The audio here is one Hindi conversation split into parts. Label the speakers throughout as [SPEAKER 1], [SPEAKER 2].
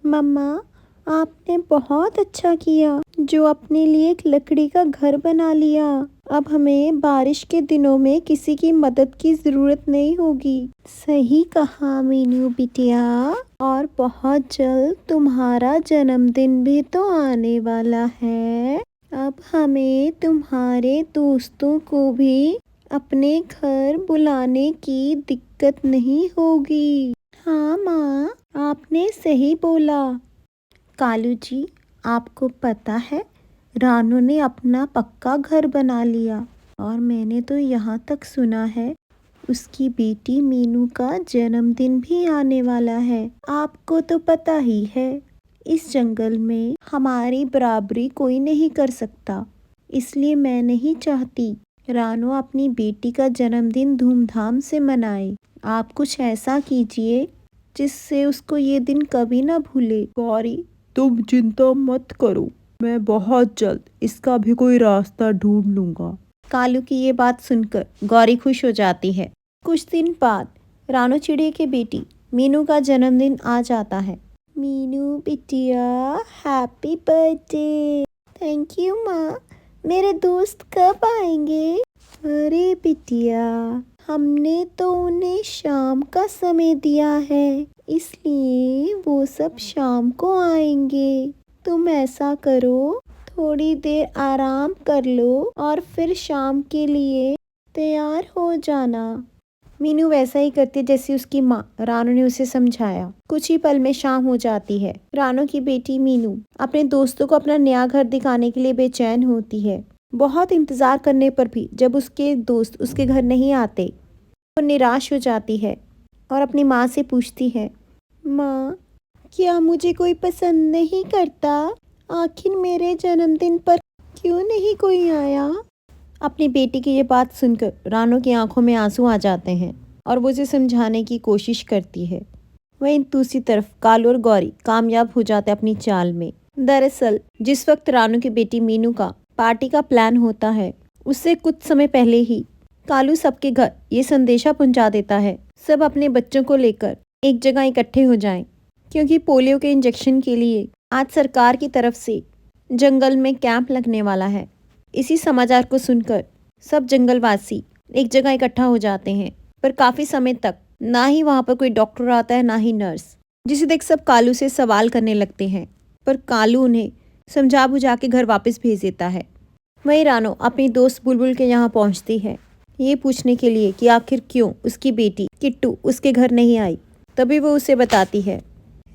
[SPEAKER 1] मम्मा, आपने बहुत अच्छा किया जो अपने लिए एक लकड़ी का घर बना लिया। अब हमें बारिश के दिनों में किसी की मदद की ज़रूरत नहीं होगी। सही कहा मीनू बिटिया। और बहुत जल्द तुम्हारा जन्मदिन भी तो आने वाला है। अब हमें तुम्हारे दोस्तों को भी अपने घर बुलाने की दिक्कत नहीं होगी। हाँ माँ, आपने सही बोला। कालू जी, आपको पता है रानू ने अपना पक्का घर बना लिया और मैंने तो यहाँ तक सुना है उसकी बेटी मीनू का जन्मदिन भी आने वाला है। आपको तो पता ही है इस जंगल में हमारी बराबरी कोई नहीं कर सकता, इसलिए मैं नहीं चाहती रानू अपनी बेटी का जन्मदिन धूमधाम से मनाए। आप कुछ ऐसा कीजिए जिससे उसको ये दिन कभी ना भूले।
[SPEAKER 2] गौरी, तुम चिंता मत करो, मैं बहुत जल्द इसका भी कोई रास्ता ढूंढ लूंगा।
[SPEAKER 1] कालू की ये बात सुनकर गौरी खुश हो जाती है। कुछ दिन बाद रानू चिड़िया की बेटी मीनू का जन्मदिन आ जाता है। मीनू बिटिया, हैप्पी बर्थडे। थैंक यू माँ। मेरे दोस्त कब आएंगे? अरे बिटिया, हमने तो उन्हें शाम का समय दिया है, इसलिए वो सब शाम को आएंगे। तुम ऐसा करो, थोड़ी देर आराम कर लो और फिर शाम के लिए तैयार हो जाना। मीनू वैसा ही करती जैसे उसकी माँ रानू ने उसे समझाया। कुछ ही पल में शाम हो जाती है। रानू की बेटी मीनू अपने दोस्तों को अपना नया घर दिखाने के लिए बेचैन होती है। बहुत इंतजार करने पर भी जब उसके दोस्त उसके घर नहीं आते, वो निराश हो जाती है और अपनी माँ से पूछती है, माँ, क्या मुझे कोई पसंद नहीं करता? आखिर मेरे जन्मदिन पर क्यों नहीं कोई आया? अपनी बेटी की ये बात सुनकर रानू की आंखों में आंसू आ जाते हैं और वो उसे समझाने की कोशिश करती है। वहीं दूसरी तरफ कालू और गौरी कामयाब हो जाते अपनी चाल में। दरअसल जिस वक्त रानू की बेटी मीनू का पार्टी का प्लान होता है, उससे कुछ समय पहले ही कालू सबके घर ये संदेशा पहुंचा देता है, सब अपने बच्चों को लेकर एक जगह इकट्ठे हो जाएं, क्योंकि पोलियो के इंजेक्शन के लिए आज सरकार की तरफ से जंगल में कैंप लगने वाला है। इसी समाचार को सुनकर सब जंगलवासी एक जगह इकट्ठा हो जाते हैं, पर काफी समय तक ना ही वहां पर कोई डॉक्टर आता है, ना ही नर्स, जिसे देख सब कालू से सवाल करने लगते हैं, पर कालू उन्हें समझा बुझा के घर वापस भेज देता है। वहीं रानू अपनी दोस्त बुलबुल के यहाँ पहुंचती है, ये पूछने के लिए कि आखिर क्यों उसकी बेटी किट्टू उसके घर नहीं आई। तभी वो उसे बताती है,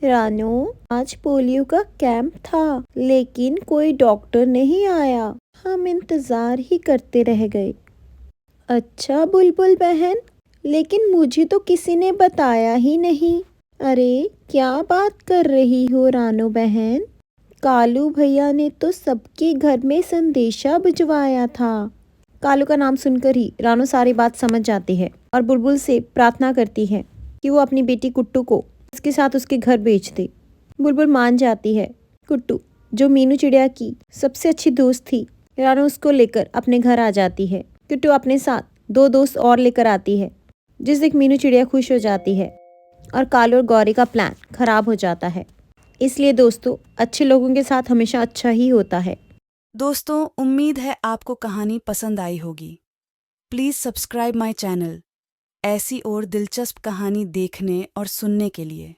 [SPEAKER 1] रानू, आज पोलियो का कैंप था, लेकिन कोई डॉक्टर नहीं आया, हम इंतजार ही करते रह गए। अच्छा बुलबुल बहन, लेकिन मुझे तो किसी ने बताया ही नहीं। अरे क्या बात कर रही हो रानू बहन? कालू भैया ने तो सबके घर में संदेशा भिजवाया था। कालू का नाम सुनकर ही रानू सारी बात समझ जाती है और बुलबुल से प्रार्थना करती है कि वो अपनी बेटी कुट्टू को उसके साथ उसके घर भेज दे। बुलबुल मान जाती है। कुट्टू, जो मीनू चिड़िया की सबसे अच्छी दोस्त थी, रानू उसको लेकर अपने घर आ जाती है। कुट्टू अपने साथ दो दोस्त और लेकर आती है, जिस देख मीनू चिड़िया खुश हो जाती है और कालू और गौरी का प्लान खराब हो जाता है। इसलिए दोस्तों, अच्छे लोगों के साथ हमेशा अच्छा ही होता है।
[SPEAKER 3] दोस्तों, उम्मीद है आपको कहानी पसंद आई होगी। प्लीज़ सब्सक्राइब माय चैनल ऐसी और दिलचस्प कहानी देखने और सुनने के लिए।